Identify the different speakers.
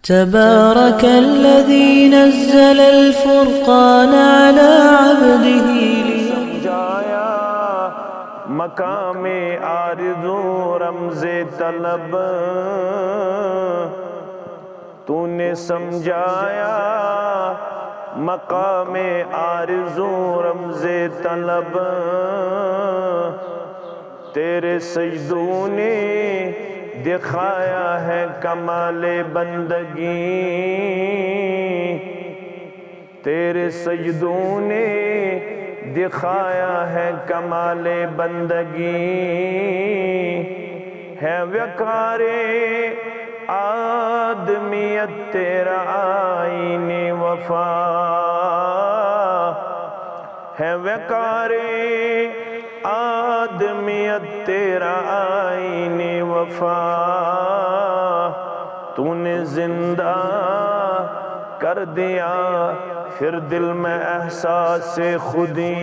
Speaker 1: تبارك الذي نزل الفرقان على عبده
Speaker 2: سمجھایا مقام آرزو رمز طلب تو نے سمجھایا مقام آرزو رمز طلب تیرے سجدوں نے دکھایا ہے کمال بندگی تیرے سجدوں نے دکھایا ہے کمال بندگی ہے وقار آدمیت تیرا آئین وفا ہے وقار آدمیت تیرا آئین وفا تو نے زندہ کر دیا پھر دل میں احساس خودی